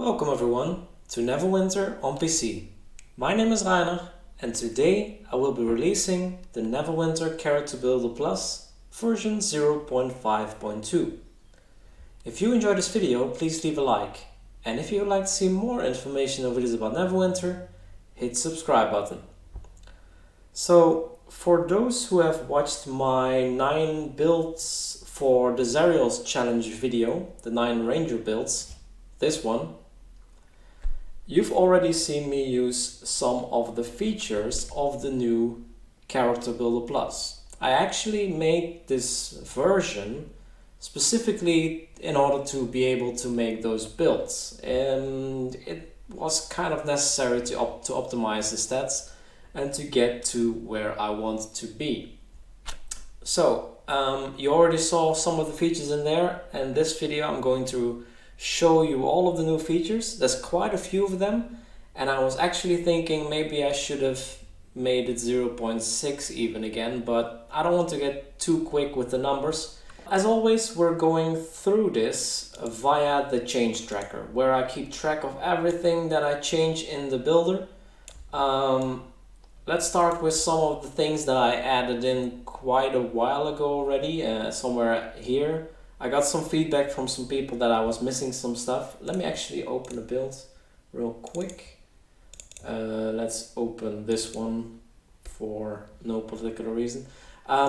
Welcome everyone to Neverwinter on PC. My name is Rainer and today I will be releasing the Neverwinter Character Builder Plus version 0.5.2. If you enjoyed this video, please leave a like, and if you would like to see more information and videos about Neverwinter, hit the subscribe button. So, for those who have watched my 9 builds for the Zariel's challenge video, the 9 ranger builds, this one, you've already seen me use some of the features of the new Character Builder Plus. I actually made this version specifically in order to be able to make those builds, and it was kind of necessary to optimize the stats and to get to where I want to be. So you already saw some of the features in there, and this video I'm going to show you all of the new features. There's quite a few of them, and I was actually thinking maybe I should have made it 0.6 even again, but I don't want to get too quick with the numbers. As always, we're going through this via the change tracker, where I keep track of everything that I change in the builder. Let's start with some of the things that I added in quite a while ago already, somewhere here. I got some feedback from some people that I was missing some stuff. Let me actually open the build real quick. Let's open this one for no particular reason.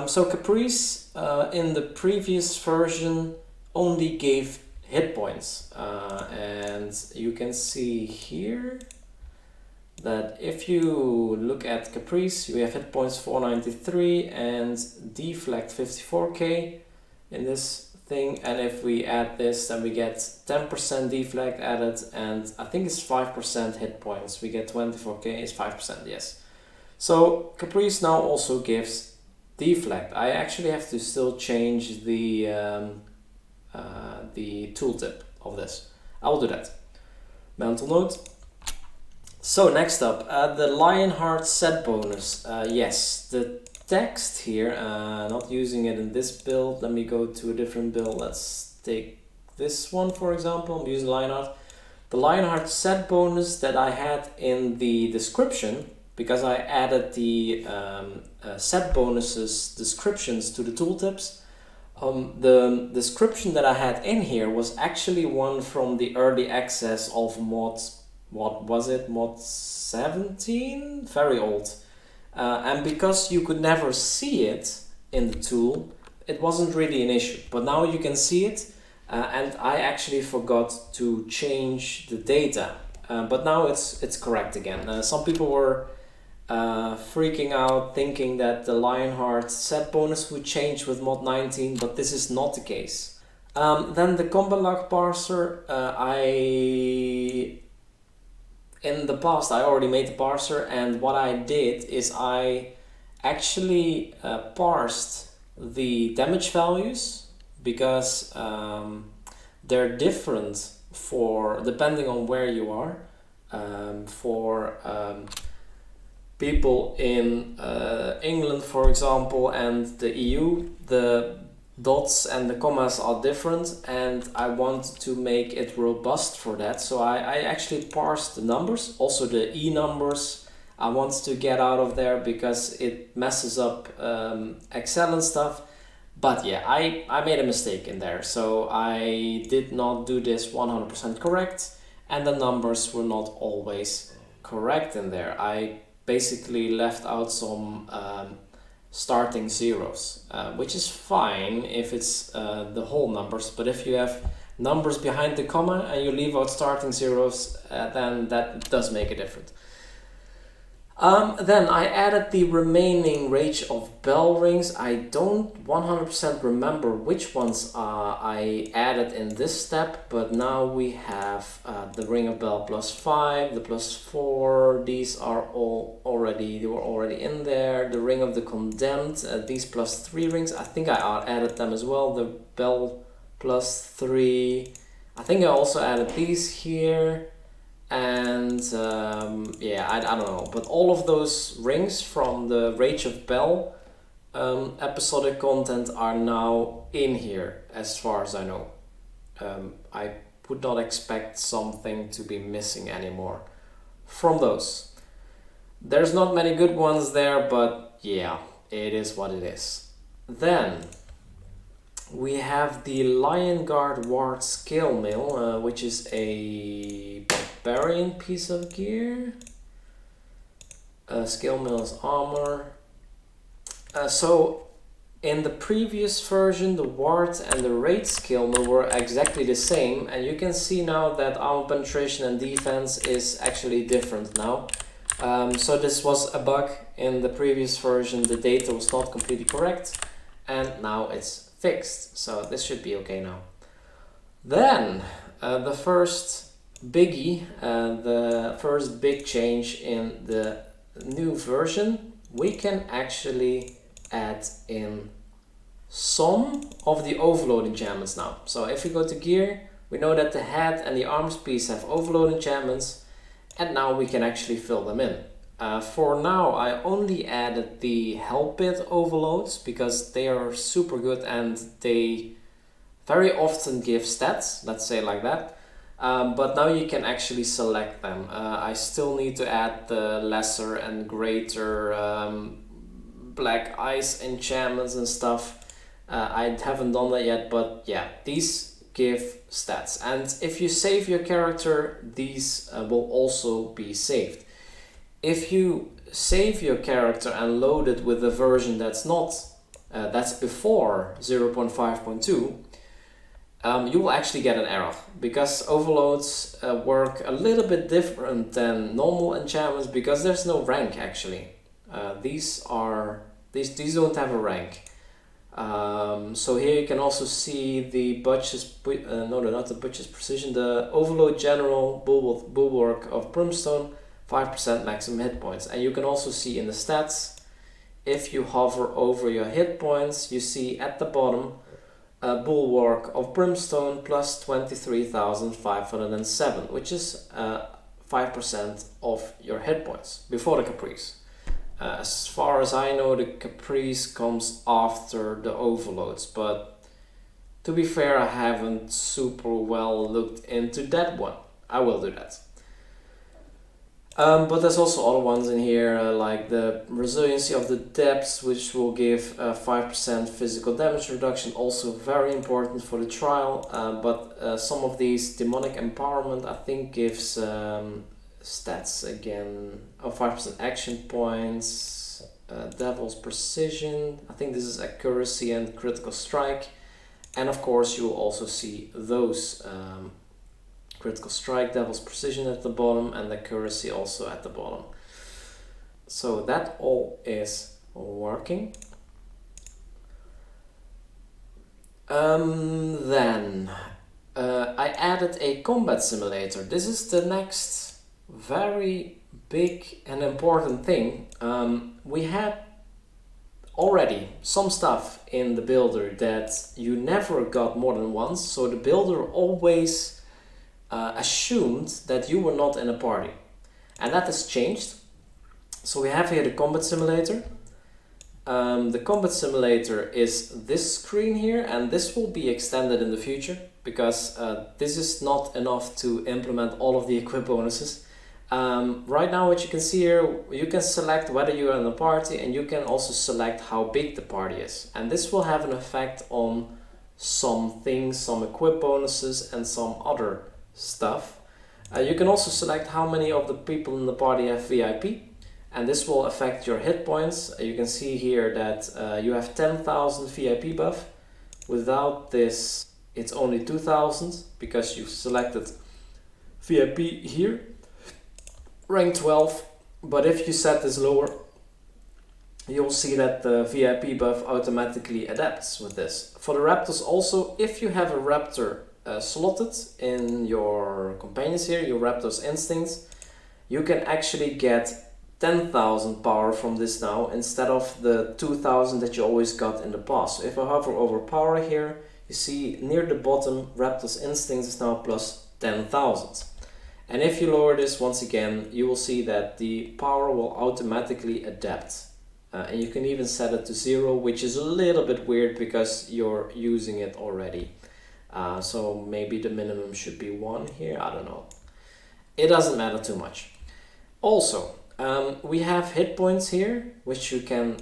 So Caprice in the previous version only gave hit points. And you can see here that if you look at Caprice, you have hit points 493 and deflect 54k in this thing, and if we add this, then we get 10% deflect added, and I think it's 5% hit points. We get 24k, it's 5%, yes. So Caprice now also gives deflect. I actually have to still change the tooltip of this. I will do that. Mental note. So next up, the Lionheart set bonus. Yes, the text here, not using it in this build. Let me go to a different build. Let's take this one for example. I'm using Lionheart. The Lionheart set bonus that I had in the description, because I added the set bonuses descriptions to the tooltips. The description that I had in here was actually one from the early access of mod, what was it, mod 17? Very old. And because you could never see it in the tool, it wasn't really an issue. But now you can see it, and I actually forgot to change the data. But now it's correct again. Some people were freaking out, thinking that the Lionheart set bonus would change with mod 19, but this is not the case. Then the combat log parser, in the past I already made the parser, and what I did is I actually parsed the damage values, because they're different for depending on where you are. For people in England, for example, and the EU, the dots and the commas are different, and I want to make it robust for that. So I actually parsed the numbers, also the E numbers I want to get out of there, because it messes up Excel and stuff. But yeah, I made a mistake in there, so I did not do this 100% correct, and the numbers were not always correct in there. I basically left out some starting zeros, which is fine if it's the whole numbers, but if you have numbers behind the comma and you leave out starting zeros, then that does make a difference. Then I added the remaining Rage of Bell rings. I don't 100% remember which ones I added in this step, but now we have the Ring of Bell +5, the +4, these are all already, they were already in there. The Ring of the Condemned, these +3 rings, I think I added them as well. The Bell +3, I think I also added these here. And yeah, I don't know, but all of those rings from the Rage of Bell episodic content are now in here, as far as I know. I would not expect something to be missing anymore from those. There's not many good ones there, but yeah, it is what it is. Then we have the Lion Guard Ward Scale Mail, which is a barbarian piece of gear. Scale Mail is armor. So in the previous version, the Ward and the Raid Scale Mail were exactly the same, and you can see now that armor penetration and defense is actually different now. So this was a bug in the previous version, the data was not completely correct, and now it's fixed, so this should be okay now. Then the first biggie, the first big change in the new version, we can actually add in some of the overload enchantments now. So if we go to gear, we know that the head and the arms piece have overload enchantments, and now we can actually fill them in. For now, I only added the Hell Pit overloads because they are super good and they very often give stats, let's say like that. But now you can actually select them. I still need to add the lesser and greater black ice enchantments and stuff. I haven't done that yet, but yeah, these give stats. And if you save your character, these will also be saved. If you save your character and load it with a version that's not, that's before 0.5.2, you will actually get an error because overloads work a little bit different than normal enchantments because there's no rank actually. These don't have a rank. So here you can also see the Butch's, no, not the Butch's Precision, the Overload General Bulwark of Brimstone, 5% maximum hit points. And you can also see in the stats, if you hover over your hit points, you see at the bottom, Bulwark of Brimstone plus 23,507, which is 5% of your hit points before the Caprice. As far as I know, the Caprice comes after the overloads, but to be fair, I haven't super well looked into that one. I will do that. But there's also other ones in here, like the Resiliency of the Depths, which will give 5% physical damage reduction, also very important for the trial. But some of these Demonic Empowerment, I think, gives stats again, 5% action points, Devil's Precision, I think this is Accuracy and Critical Strike, and of course you will also see those Critical Strike, Devil's Precision at the bottom, and Accuracy also at the bottom. So that all is working. Then I added a combat simulator. This is the next very big and important thing. We had already some stuff in the builder that you never got more than once, so the builder always assumed that you were not in a party, and that has changed. So we have here the combat simulator. The combat simulator is this screen here, and this will be extended in the future because this is not enough to implement all of the equip bonuses. Right now what you can see here, you can select whether you are in a party, and you can also select how big the party is, and this will have an effect on some things, some equip bonuses and some other stuff. You can also select how many of the people in the party have VIP, and this will affect your hit points. You can see here that you have 10,000 VIP buff. Without this it's only 2,000 because you've selected VIP here, rank 12, but if you set this lower, you'll see that the VIP buff automatically adapts with this. For the raptors also, if you have a raptor slotted in your companions here, your raptor's instincts, you can actually get 10,000 power from this now instead of the 2,000 that you always got in the past. So if I hover over power here, you see near the bottom, raptor's instincts is now plus 10,000. And if you lower this once again, you will see that the power will automatically adapt. And you can even set it to 0, which is a little bit weird because you're using it already. So maybe the minimum should be 1 here, I don't know. It doesn't matter too much. Also, we have hit points here, which you can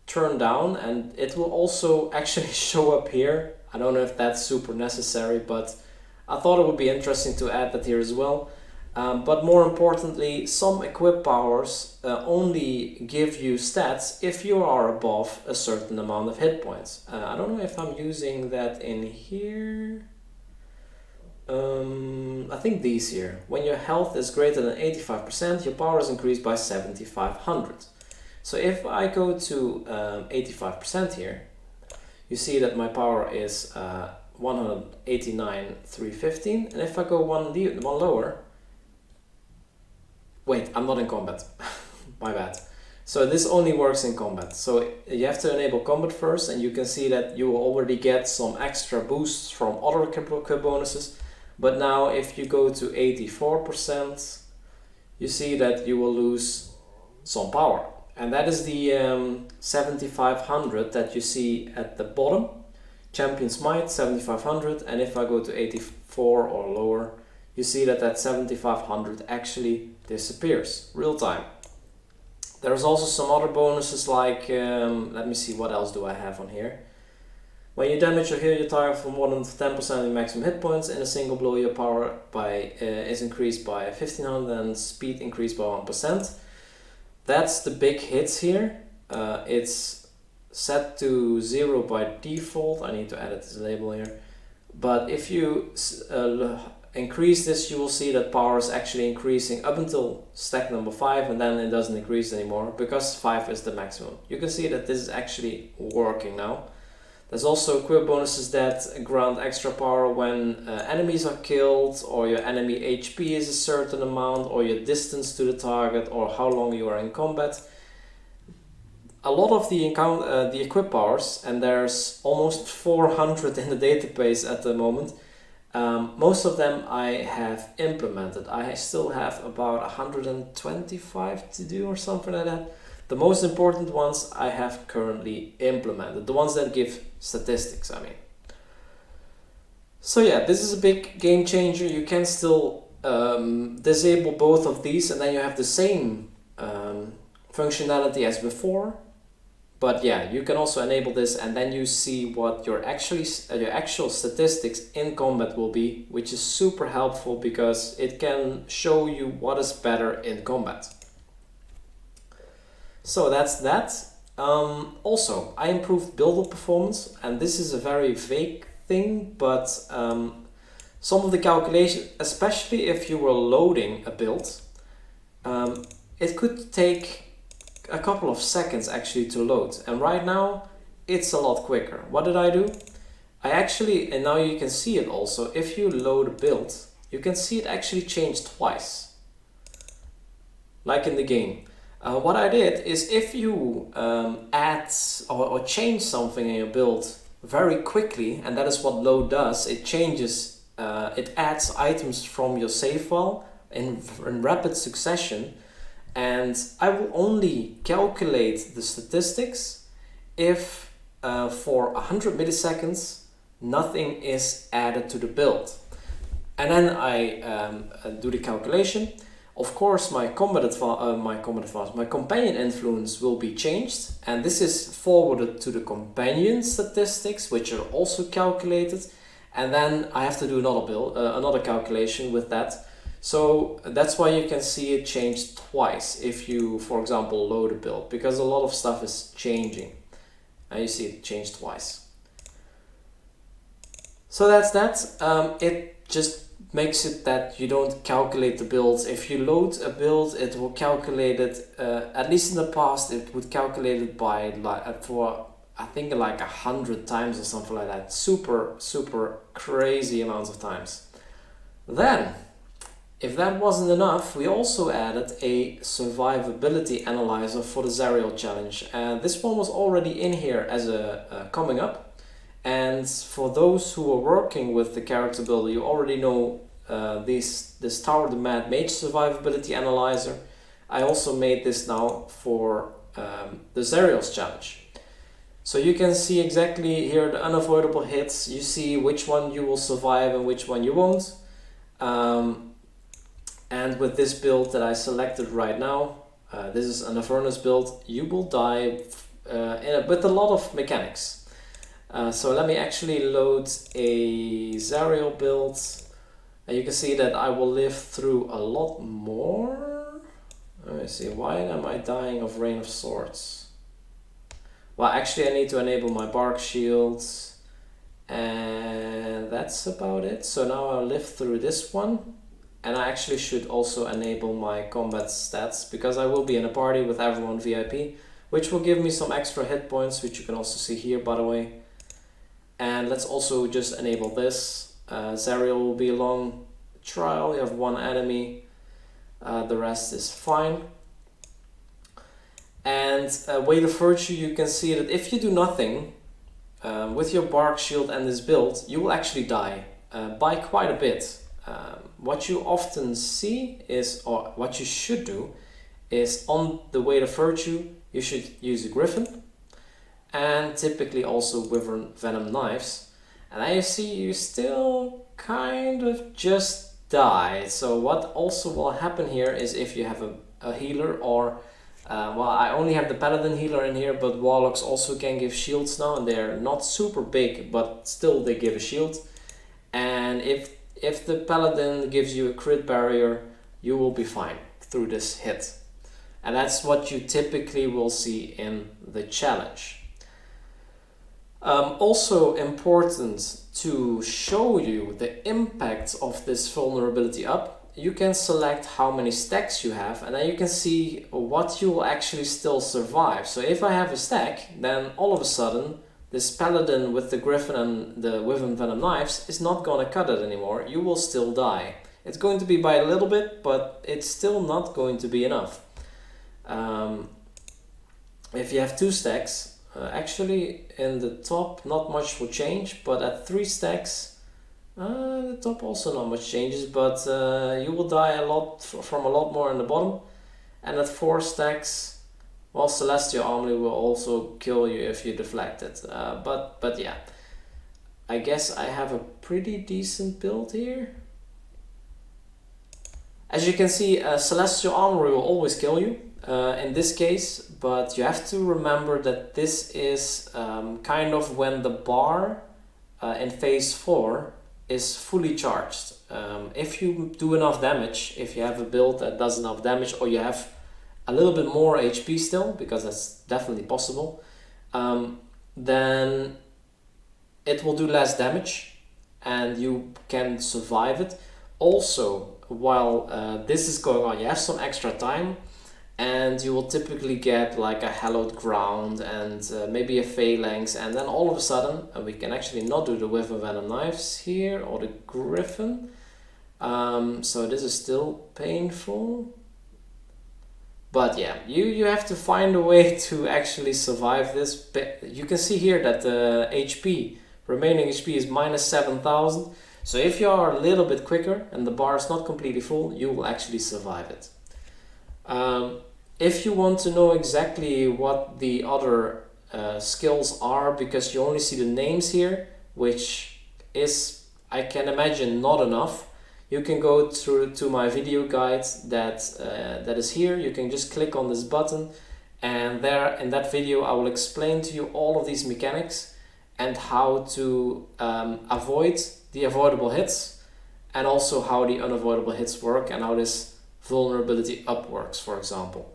turn down, and it will also actually show up here. I don't know if that's super necessary, but I thought it would be interesting to add that here as well. But more importantly, some equip powers only give you stats if you are above a certain amount of hit points. I don't know if I'm using that in here. I think these here. When your health is greater than 85%, your power is increased by 7,500. So if I go to 85% here, you see that my power is 189,315, and if I go one lower, wait, I'm not in combat, my bad. So this only works in combat. So you have to enable combat first, and you can see that you will already get some extra boosts from other equip bonuses. But now if you go to 84%, you see that you will lose some power. And that is the 7,500 that you see at the bottom. Champion's Might, 7,500. And if I go to 84 or lower, you see that that 7,500 actually disappears real time. There's also some other bonuses like, let me see, what else do I have on here? When you damage or heal your target for more than 10% of your maximum hit points in a single blow, your power is increased by 1,500 and speed increased by 1%. That's the big hits here. It's set to 0 by default. I need to edit this label here. But if you increase this, you will see that power is actually increasing up until stack number 5, and then it doesn't increase anymore because 5 is the maximum. You can see that this is actually working now. There's also equip bonuses that grant extra power when enemies are killed, or your enemy HP is a certain amount, or your distance to the target, or how long you are in combat. A lot of the equip powers, and there's almost 400 in the database at the moment, most of them I have implemented. I still have about 125 to do or something like that. The most important ones I have currently implemented, the ones that give statistics, I mean. So yeah, this is a big game changer. You can still disable both of these, and then you have the same functionality as before. But yeah, you can also enable this, and then you see what your actual statistics in combat will be, which is super helpful because it can show you what is better in combat. So that's that. Also, I improved build performance, and this is a very vague thing, but some of the calculations, especially if you were loading a build, it could take a couple of seconds actually to load, and right now it's a lot quicker. What did I do? I actually, and now you can see it also, if you load a build, you can see it actually changed twice, like in the game. What I did is, if you add or change something in your build very quickly, and that is what load does, it changes, it adds items from your save file in rapid succession, and I will only calculate the statistics if for 100 milliseconds nothing is added to the build. And then I do the calculation. Of course, my companion influence will be changed, and this is forwarded to the companion statistics, which are also calculated, and then I have to do another calculation with that. So that's why you can see it change twice if you, for example, load a build, because a lot of stuff is changing, and you see it change twice. So that's that. It just makes it that you don't calculate the builds. If you load a build, it will calculate it, at least in the past, it would calculate it by for I think like 100 times or something like that. Super crazy amounts of times. Then, if that wasn't enough, we also added a Survivability Analyzer for the Cyril challenge. And this one was already in here as a coming up. And for those who are working with the character builder, you already know this Tower the Mad Mage Survivability Analyzer. I also made this now for the Cyril's challenge. So you can see exactly here the unavoidable hits. You see which one you will survive and which one you won't. And with this build that I selected right now, this is an Avernus build, you will die with a lot of mechanics. So let me actually load a Zariel build. And you can see that I will live through a lot more. Let me see, why am I dying of Rain of Swords? Well, actually I need to enable my Bark Shields. And that's about it. So now I'll live through this one. And I actually should also enable my combat stats, because I will be in a party with everyone VIP, which will give me some extra hit points, which you can also see here, by the way. And let's also just enable this. Zariel will be a long trial. You have one enemy. The rest is fine. And Weight of Virtue, you can see that if you do nothing with your Bark Shield and this build, you will actually die by quite a bit. What you often see is, or what you should do, is on the Weight of Virtue, you should use a Griffin, and typically also Wyvern Venom Knives. And I see you still kind of just die. So what also will happen here is if you have a healer, or well, I only have the Paladin healer in here, but Warlocks also can give shields now, and they're not super big, but still they give a shield. And if the Paladin gives you a crit barrier, you will be fine through this hit. And that's what you typically will see in the challenge. Also important to show you the impact of this vulnerability up, you can select how many stacks you have, and then you can see what you will actually still survive. So if I have a stack, then all of a sudden this Paladin with the Griffin and the Wyvern Venom Knives is not going to cut it anymore. You will still die. It's going to be by a little bit, but it's still not going to be enough. If you have 2 stacks, actually in the top not much will change, but at 3 stacks, the top also not much changes, but you will die a lot from a lot more in the bottom. And at 4 stacks, well, Celestial Armory will also kill you if you deflect it. But yeah, I guess I have a pretty decent build here. As you can see, Celestial Armory will always kill you in this case, but you have to remember that this is kind of when the bar in phase 4 is fully charged. If you do enough damage, if you have a build that does enough damage, or you have a little bit more HP still, because that's definitely possible, then it will do less damage and you can survive it. Also, while this is going on, you have some extra time, and you will typically get like a Hallowed Ground and maybe a Phalanx, and then all of a sudden, and we can actually not do the Wyvern Venom Knives here, or the Griffin, so this is still painful. But yeah, you have to find a way to actually survive this. You can see here that the HP, remaining HP is minus 7,000. So if you are a little bit quicker and the bar is not completely full, you will actually survive it. If you want to know exactly what the other skills are, because you only see the names here, which is, I can imagine, not enough, you can go through to my video guide that is here. You can just click on this button, and there in that video I will explain to you all of these mechanics and how to avoid the avoidable hits, and also how the unavoidable hits work and how this vulnerability up works, for example.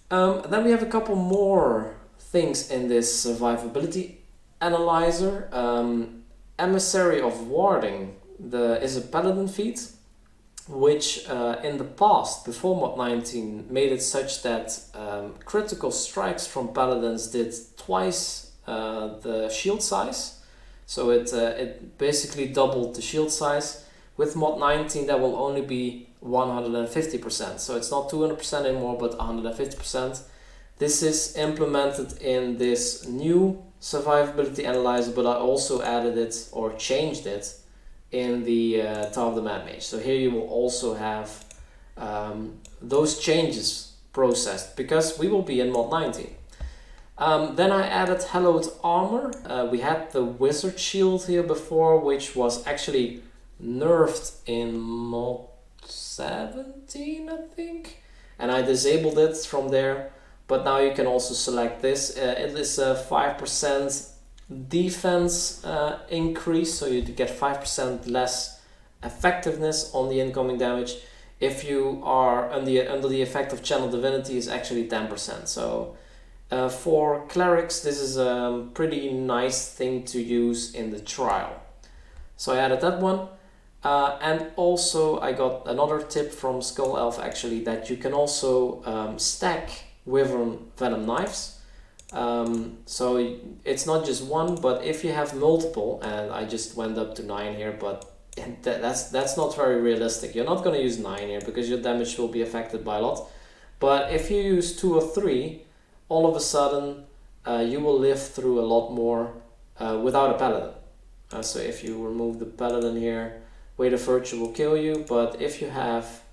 Then we have a couple more things in this survivability analyzer. Emissary of Warding is a Paladin feat, which in the past, before mod 19, made it such that critical strikes from Paladins did twice the shield size. So it basically doubled the shield size. With mod 19, that will only be 150%. So it's not 200% anymore, but 150%. This is implemented in this new survivability analyzer, but I also added it or changed it in the Tower of the Mad Mage. So here you will also have those changes processed, because we will be in mod 19. Then I added hallowed armor. We had the wizard shield here before, which was actually nerfed in mod 17, I think, and I disabled it from there. But now you can also select this. It is a 5% defense increase, so you get 5% less effectiveness on the incoming damage. If you are under the effect of Channel Divinity, is actually 10%. So for clerics, this is a pretty nice thing to use in the trial. So I added that one. And also I got another tip from Skull Elf actually, that you can also stack Wyvern Venom knives. So it's not just one, but if you have multiple, and I just went up to 9 here, but that's not very realistic. You're not going to use 9 here because your damage will be affected by a lot. But if you use 2 or 3, all of a sudden you will live through a lot more without a paladin. So if you remove the paladin here, Weight of Virtue will kill you, but if you have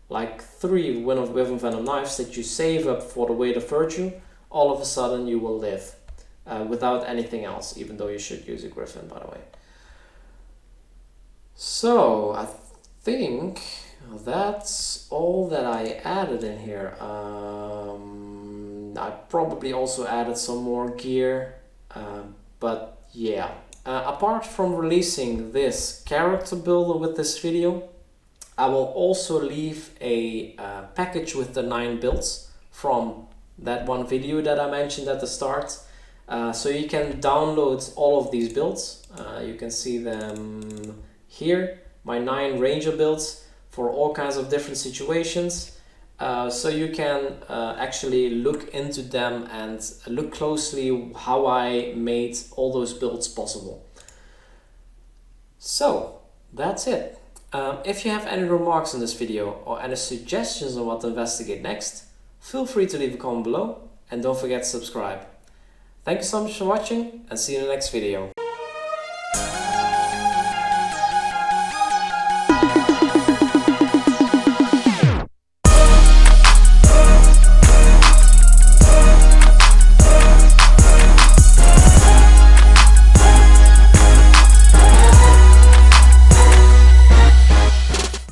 like 3 Wyvern Venom knives that you save up for the Weight of Virtue, all of a sudden you will live without anything else, even though you should use a Griffin, by the way. So I think that's all that I added in here. I probably also added some more gear, but yeah. Apart from releasing this character builder with this video, I will also leave a package with the 9 builds from that one video that I mentioned at the start. So you can download all of these builds. You can see them here, my 9 ranger builds for all kinds of different situations. So you can actually look into them and look closely how I made all those builds possible. So that's it. If you have any remarks on this video or any suggestions on what to investigate next, feel free to leave a comment below and don't forget to subscribe. Thank you so much for watching and see you in the next video.